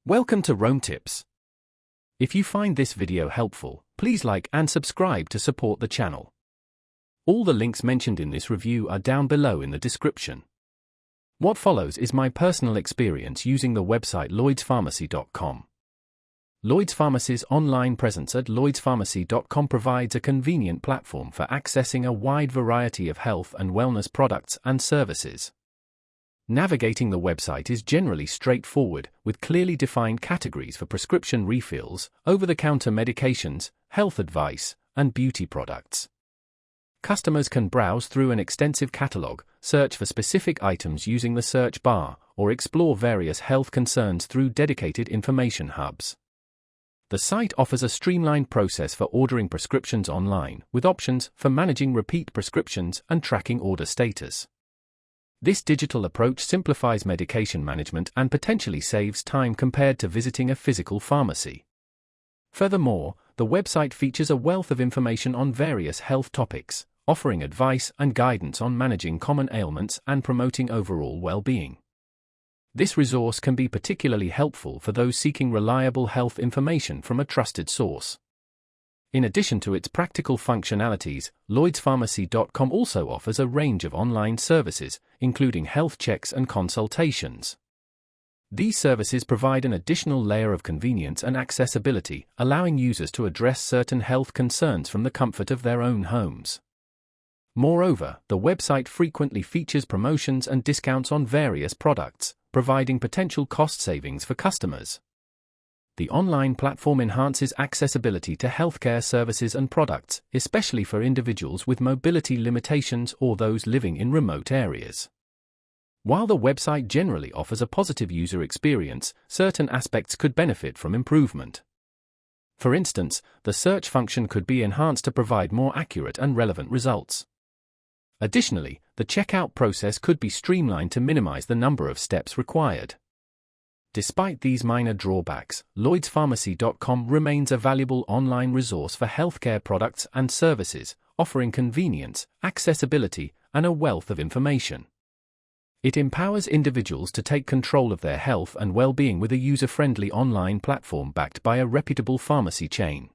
Welcome to Rome Tips. If you find this video helpful, please like and subscribe to support the channel. All the links mentioned in this review are down below in the description. What follows is my personal experience using the website LloydsPharmacy.com. Lloyds Pharmacy's online presence at LloydsPharmacy.com provides a convenient platform for accessing a wide variety of health and wellness products and services. Navigating the website is generally straightforward, with clearly defined categories for prescription refills, over-the-counter medications, health advice, and beauty products. Customers can browse through an extensive catalog, search for specific items using the search bar, or explore various health concerns through dedicated information hubs. The site offers a streamlined process for ordering prescriptions online, with options for managing repeat prescriptions and tracking order status. This digital approach simplifies medication management and potentially saves time compared to visiting a physical pharmacy. Furthermore, the website features a wealth of information on various health topics, offering advice and guidance on managing common ailments and promoting overall well-being. This resource can be particularly helpful for those seeking reliable health information from a trusted source. In addition to its practical functionalities, LloydsPharmacy.com also offers a range of online services, including health checks and consultations. These services provide an additional layer of convenience and accessibility, allowing users to address certain health concerns from the comfort of their own homes. Moreover, the website frequently features promotions and discounts on various products, providing potential cost savings for customers. The online platform enhances accessibility to healthcare services and products, especially for individuals with mobility limitations or those living in remote areas. While the website generally offers a positive user experience, certain aspects could benefit from improvement. For instance, the search function could be enhanced to provide more accurate and relevant results. Additionally, the checkout process could be streamlined to minimize the number of steps required. Despite these minor drawbacks, LloydsPharmacy.com remains a valuable online resource for healthcare products and services, offering convenience, accessibility, and a wealth of information. It empowers individuals to take control of their health and well-being with a user-friendly online platform backed by a reputable pharmacy chain.